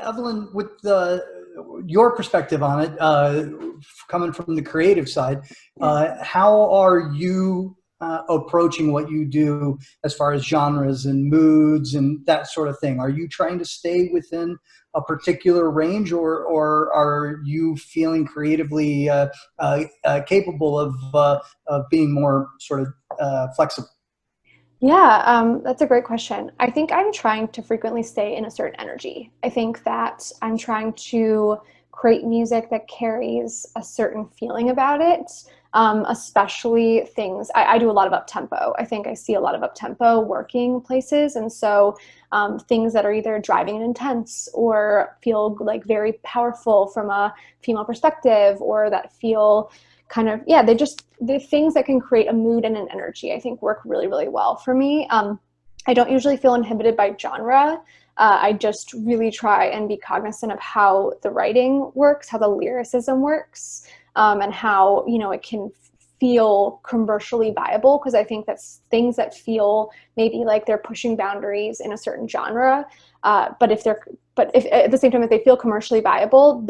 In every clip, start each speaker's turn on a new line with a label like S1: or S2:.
S1: Evalyn, with your perspective on it, coming from the creative side, how are you approaching what you do as far as genres and moods and that sort of thing? Are you trying to stay within a particular range, or are you feeling creatively capable of being more sort of flexible?
S2: Yeah, that's a great question. I think I'm trying to frequently stay in a certain energy. I think that I'm trying to create music that carries a certain feeling about it, especially things. I do a lot of up tempo. I think I see a lot of up tempo working places. And so things that are either driving and intense or feel like very powerful from a female perspective, or that feel kind of, yeah, the things that can create a mood and an energy, I think work really, really well for me. I don't usually feel inhibited by genre. I just really try and be cognizant of how the writing works, how the lyricism works, and how, it can feel commercially viable, because I think that's things that feel maybe like they're pushing boundaries in a certain genre. But if at the same time, if they feel commercially viable,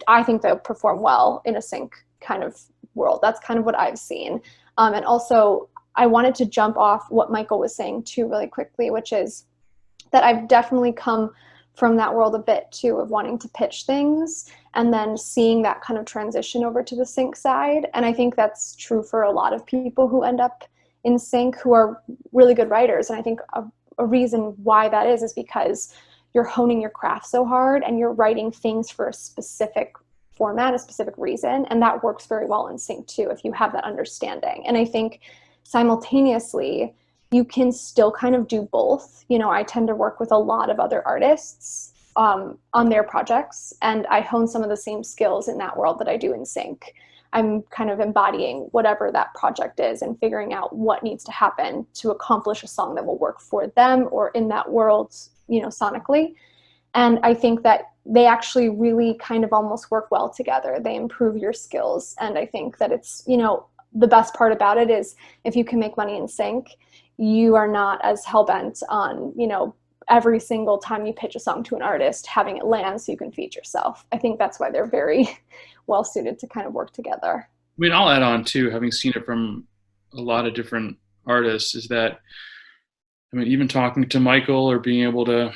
S2: I think they'll perform well in a sync kind of world. That's kind of what I've seen. And also, I wanted to jump off what Michael was saying too really quickly, which is that I've definitely come from that world a bit too, of wanting to pitch things and then seeing that kind of transition over to the sync side. And I think that's true for a lot of people who end up in sync who are really good writers. And I think a reason why that is because you're honing your craft so hard and you're writing things for a specific format, a specific reason, and that works very well in sync too if you have that understanding. And I think simultaneously you can still kind of do both. I tend to work with a lot of other artists on their projects, and I hone some of the same skills in that world that I do in sync. I'm kind of embodying whatever that project is and figuring out what needs to happen to accomplish a song that will work for them or in that world, sonically. And I think that they actually really kind of almost work well together. They improve your skills. And I think that it's, the best part about it is if you can make money in sync, you are not as hell-bent on, every single time you pitch a song to an artist, having it land so you can feed yourself. I think that's why they're very well suited to kind of work together.
S3: I mean, I'll add on too, having seen it from a lot of different artists, is that, even talking to Michael or being able to,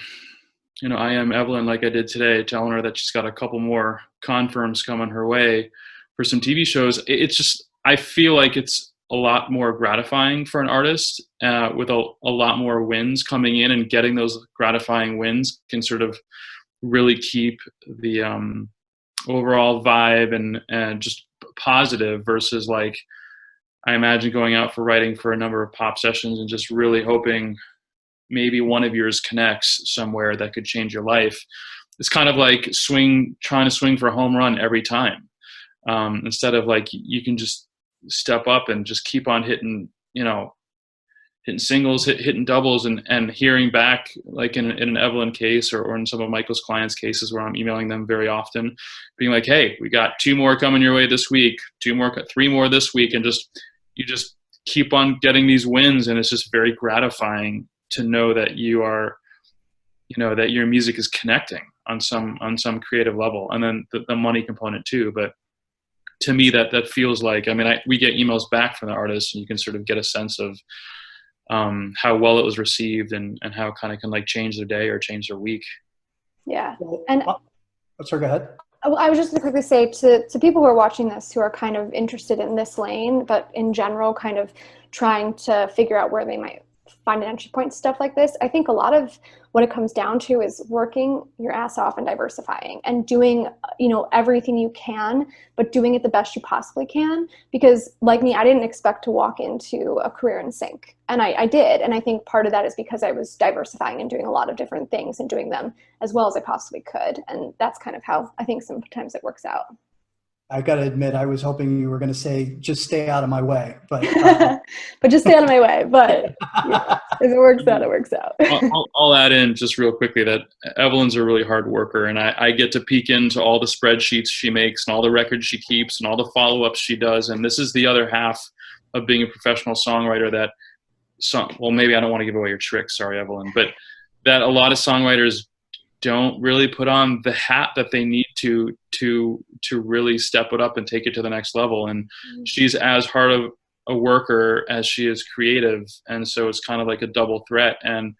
S3: I am Evalyn, like I did today, telling her that she's got a couple more confirms coming her way for some TV shows. It's just, I feel like it's a lot more gratifying for an artist with a lot more wins coming in, and getting those gratifying wins can sort of really keep the overall vibe and just positive, versus like, I imagine going out for writing for a number of pop sessions and just really hoping maybe one of yours connects somewhere that could change your life. It's kind of like trying to swing for a home run every time. Instead of like, you can just step up and just keep on hitting, hitting singles, hitting doubles, and hearing back, like in an Evalyn case or in some of Michael's clients' cases where I'm emailing them very often, being like, hey, we got 2 more coming your way this week, 3 more this week. And you just keep on getting these wins. And it's just very gratifying to know that you are, that your music is connecting on some creative level, and then the money component too. But to me, that feels like, we get emails back from the artists, and you can sort of get a sense of how well it was received and how it kind of can like change their day or change their week.
S2: Yeah. And
S1: sorry, go ahead.
S2: I was just going to quickly say to people who are watching this, who are kind of interested in this lane, but in general, kind of trying to figure out where they might find an entry point, stuff like this. I think a lot of what it comes down to is working your ass off and diversifying and doing, everything you can, but doing it the best you possibly can. Because like me, I didn't expect to walk into a career in sync, and I did. And I think part of that is because I was diversifying and doing a lot of different things and doing them as well as I possibly could. And that's kind of how I think sometimes it works out.
S1: I got to admit, I was hoping you were going to say, just stay out of my way. But
S2: but just stay out of my way. But if it works out, it works out.
S3: I'll add in just real quickly that Evalyn's a really hard worker, and I get to peek into all the spreadsheets she makes and all the records she keeps and all the follow-ups she does. And this is the other half of being a professional songwriter well, maybe I don't want to give away your tricks. Sorry, Evalyn. But that a lot of songwriters don't really put on the hat that they need to really step it up and take it to the next level. And she's as hard of a worker as she is creative, and so it's kind of like a double threat. And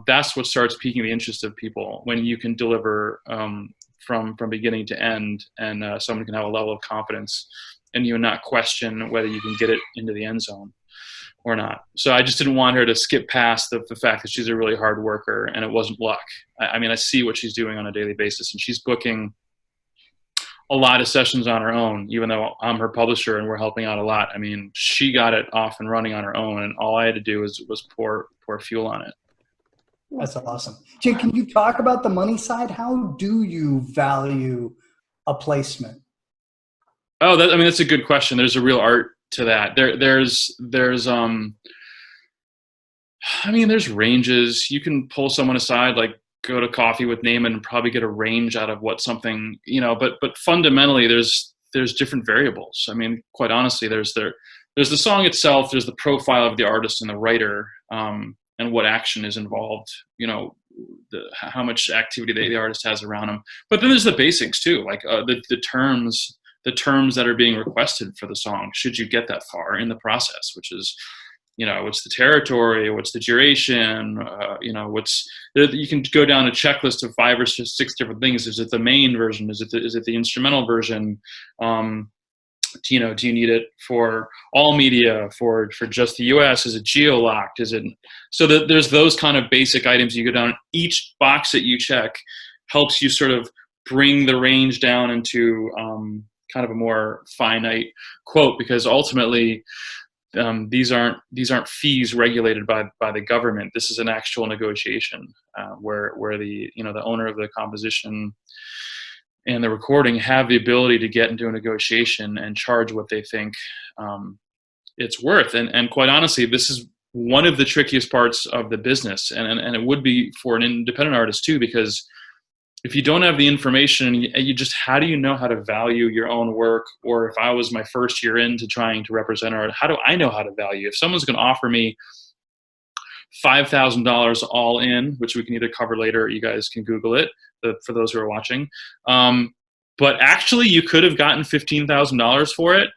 S3: that's what starts piquing the interest of people, when you can deliver from beginning to end, and someone can have a level of confidence and you not question whether you can get it into the end zone or not. So I just didn't want her to skip past the fact that she's a really hard worker, and it wasn't luck. I mean, I see what she's doing on a daily basis, and she's booking a lot of sessions on her own, even though I'm her publisher and we're helping out a lot. I mean, she got it off and running on her own, and all I had to do was pour fuel on it.
S1: That's awesome. Jake, can you talk about the money side? How do you value a placement?
S3: Oh, I mean, that's a good question. There's a real art to that. There's I mean, there's ranges. You can pull someone aside, like go to coffee with Naaman and probably get a range out of what something, but fundamentally there's different variables. I mean, quite honestly, there's the song itself, there's the profile of the artist and the writer, and what action is involved, how much activity the artist has around them. But then there's the basics too, like the terms that are being requested for the song, should you get that far in the process, which is, what's the territory, what's the duration, you can go down a checklist of 5 or 6 different things. Is it the main version? Is it the instrumental version? Do you need it for all media, for just the US? Is it geo-locked? So that there's those kind of basic items you go down. Each box that you check helps you sort of bring the range down into kind of a more finite quote, because ultimately these aren't fees regulated by the government. This is an actual negotiation where the the owner of the composition and the recording have the ability to get into a negotiation and charge what they think it's worth. And quite honestly, this is one of the trickiest parts of the business, and it would be for an independent artist too, because if you don't have the information, you just, how do you know how to value your own work? Or if I was my first year into trying to represent art, how do I know how to value? If someone's going to offer me $5,000 all in, which we can either cover later, or you guys can Google it for those who are watching. But actually you could have gotten $15,000 for it.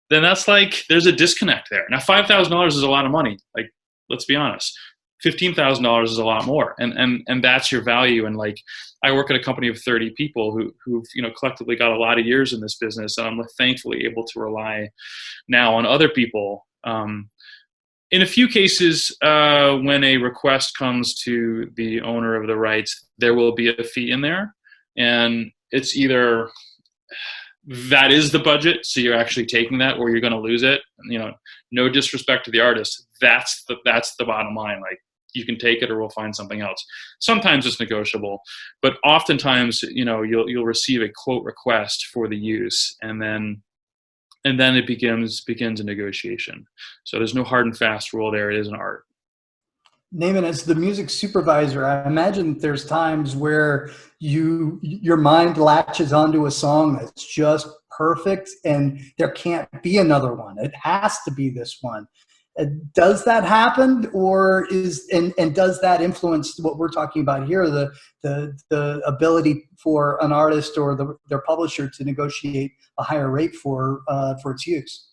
S3: Then that's like, there's a disconnect there. Now, $5,000 is a lot of money. Like, let's be honest. $15,000 is a lot more, and that's your value. And like, I work at a company of 30 people who've collectively got a lot of years in this business, and I'm thankfully able to rely now on other people. In a few cases, when a request comes to the owner of the rights, there will be a fee in there, and it's either that is the budget, so you're actually taking that, or you're going to lose it. No disrespect to the artist, that's the bottom line. Like, you can take it or we'll find something else. Sometimes it's negotiable, but oftentimes, you'll receive a quote request for the use, and then it begins a negotiation. So there's no hard and fast rule there. It is an art.
S1: Naaman, as the music supervisor, I imagine there's times where your mind latches onto a song that's just perfect, and there can't be another one. It has to be this one. Does that happen, or and does that influence what we're talking about here, the ability for an artist or their publisher to negotiate a higher rate for its use?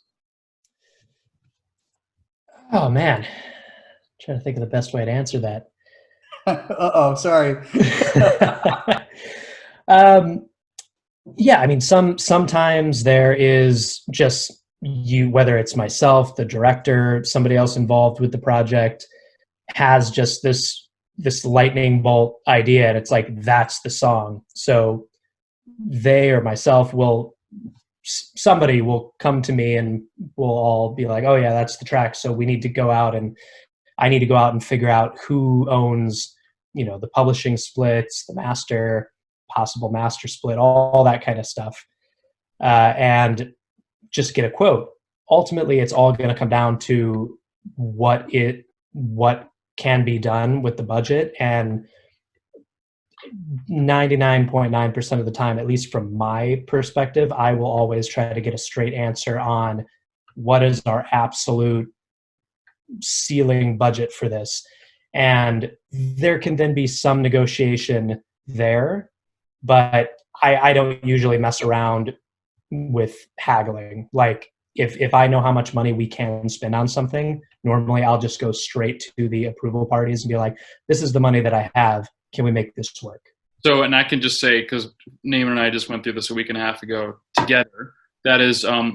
S4: Oh man, I'm trying to think of the best way to answer that.
S1: Uh-oh, sorry.
S4: Yeah, I mean, sometimes there is just whether it's myself, the director, somebody else involved with the project, has just this lightning bolt idea, and it's like, that's the song. So they or myself somebody will come to me, and we'll all be like, oh yeah, that's the track. So we need to go out, and I need to go out and figure out who owns, the publishing splits, the master, possible master split, all that kind of stuff. And just get a quote. Ultimately, it's all going to come down to what can be done with the budget, and 99.9% of the time, at least from my perspective, I will always try to get a straight answer on what is our absolute ceiling budget for this. And there can then be some negotiation there, but I don't usually mess around with haggling. Like if I know how much money we can spend on something, normally I'll just go straight to the approval parties and be like, this is the money that I have. Can we make this work?
S3: So, and I can just say, because Naaman and I just went through this a week and a half ago together, that is a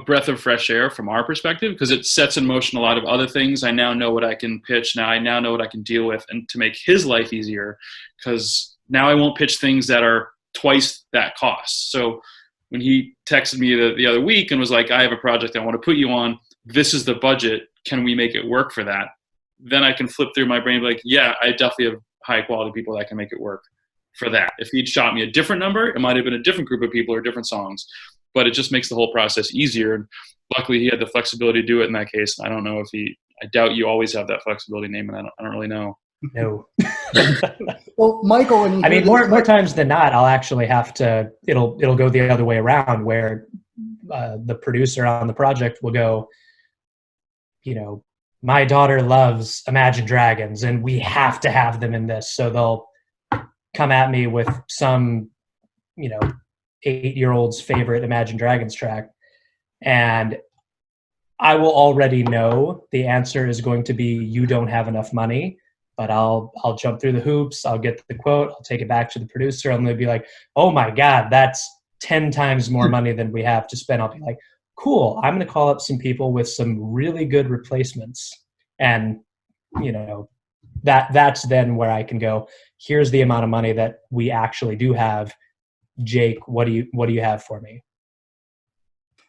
S3: breath of fresh air from our perspective, because it sets in motion a lot of other things. I now know what I can pitch. Now I know what I can deal with, and to make his life easier, because now I won't pitch things that are twice that cost. So when he texted me the other week and was like, I have a project I want to put you on, this is the budget, can we make it work for that? Then I can flip through my brain and be like, yeah, I definitely have high quality people that can make it work for that. If he'd shot me a different number, it might have been a different group of people or different songs, but it just makes the whole process easier. And luckily he had the flexibility to do it in that case. I don't know if I doubt you always have that flexibility, Naaman. I don't really know.
S4: No.
S1: Well, Michael,
S4: I mean, more times than not, I'll actually have to, it'll go the other way around, where the producer on the project will go, my daughter loves Imagine Dragons and we have to have them in this. So they'll come at me with some, 8-year-old's favorite Imagine Dragons track. And I will already know the answer is going to be, you don't have enough money. But I'll jump through the hoops. I'll get the quote. I'll take it back to the producer. I'm going to be like, oh my God, that's 10 times more money than we have to spend. I'll be like, cool. I'm going to call up some people with some really good replacements. And, that's then where I can go, here's the amount of money that we actually do have. Jake, what do you have for me?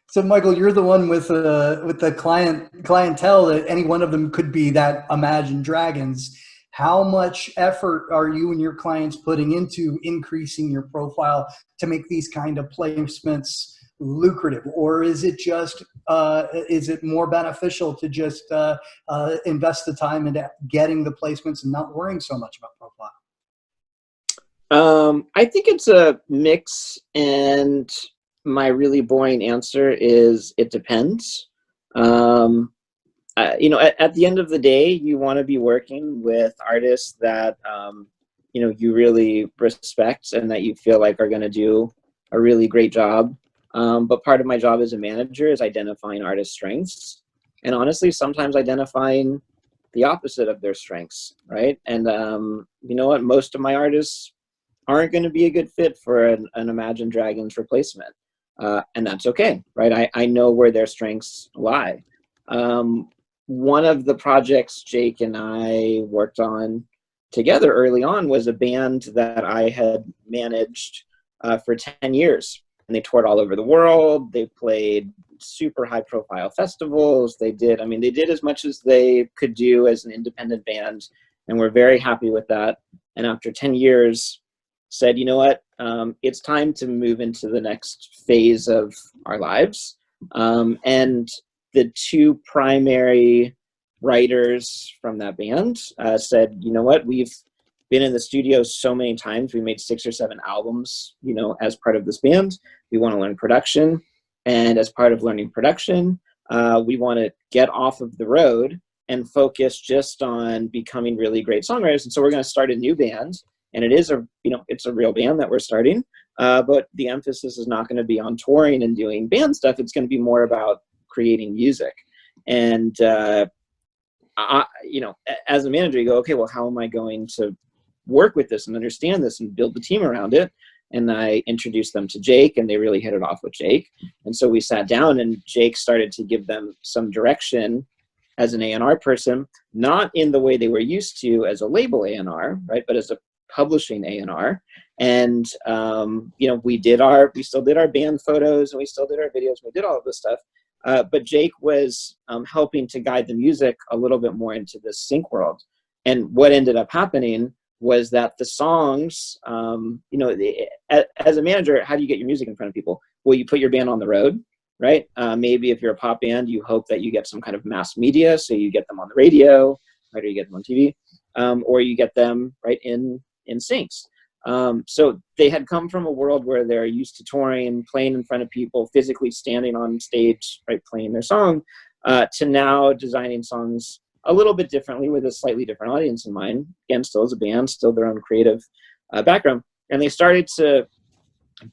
S1: So, Michael, you're the one with the clientele that any one of them could be that Imagine Dragons. How much effort are you and your clients putting into increasing your profile to make these kind of placements lucrative? Or is it just is it more beneficial to just invest the time into getting the placements and not worrying so much about profile?
S5: I think it's a mix, and my really boring answer is it depends. At the end of the day, you want to be working with artists that you really respect and that you feel like are going to do a really great job. But part of my job as a manager is identifying artists' strengths, and honestly, sometimes identifying the opposite of their strengths, right? And you know what? Most of my artists aren't going to be a good fit for an Imagine Dragons replacement. And that's okay, right? I know where their strengths lie. One of the projects Jake and I worked on together early on was a band that I had managed for 10 years. And they toured all over the world. They played super high profile festivals. They did as much as they could do as an independent band. And we're very happy with that. And after 10 years, said, you know what, it's time to move into the next phase of our lives. And the two primary writers from that band said, you know what, we've been in the studio so many times. We made 6 or 7 albums, as part of this band. We want to learn production. And as part of learning production, we want to get off of the road and focus just on becoming really great songwriters. And so we're going to start a new band. And it is it's a real band that we're starting, but the emphasis is not going to be on touring and doing band stuff. It's going to be more about creating music. And, as a manager, you go, okay, well, how am I going to work with this and understand this and build the team around it? And I introduced them to Jake, and they really hit it off with Jake. And so we sat down, and Jake started to give them some direction as an A&R person, not in the way they were used to as a label A&R, right, but as a publishing A&R. And we still did our band photos, and we still did our videos. We did all of this stuff, but Jake was helping to guide the music a little bit more into the sync world. And what ended up happening was that the songs, as a manager, how do you get your music in front of people? Well, you put your band on the road, right? Maybe if you're a pop band, you hope that you get some kind of mass media, so you get them on the radio, right, or you get them on TV, or you get them right in syncs. So they had come from a world where they're used to touring, playing in front of people, physically standing on stage, right, playing their song, to now designing songs a little bit differently with a slightly different audience in mind. Again, still as a band, still their own creative background. And they started to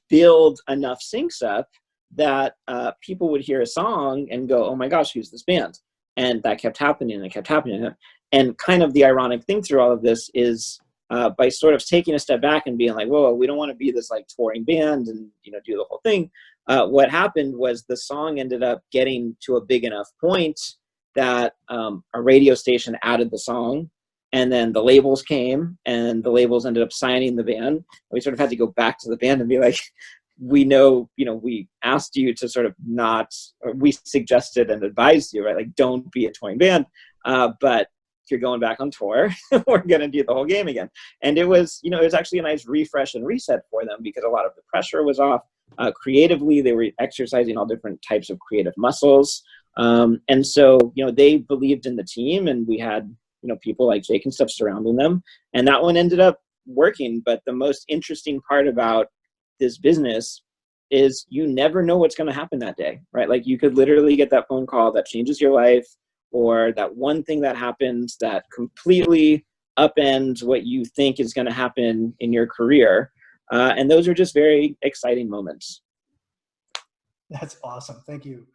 S5: build enough syncs up that people would hear a song and go, oh my gosh, who's this band? And that kept happening and it kept happening. And kind of the ironic thing through all of this is by sort of taking a step back and being like, whoa, we don't want to be this like touring band and, you know, do the whole thing. What happened was the song ended up getting to a big enough point that a radio station added the song, and then the labels came and the labels ended up signing the band. We sort of had to go back to the band and be like, we know, you know, we asked you to sort of not, or we suggested and advised you, right? Like, don't be a touring band, but if you're going back on tour, we're going to do the whole game again. And it was, you know, it was actually a nice refresh and reset for them because a lot of the pressure was off. Creatively, they were exercising all different types of creative muscles. And so, you know, they believed in the team, and we had, you know, people like Jake and stuff surrounding them. And that one ended up working. But the most interesting part about this business is you never know what's going to happen that day, right? Like, you could literally get that phone call that changes your life, or that one thing that happens that completely upends what you think is going to happen in your career. And those are just very exciting moments.
S1: That's awesome. Thank you.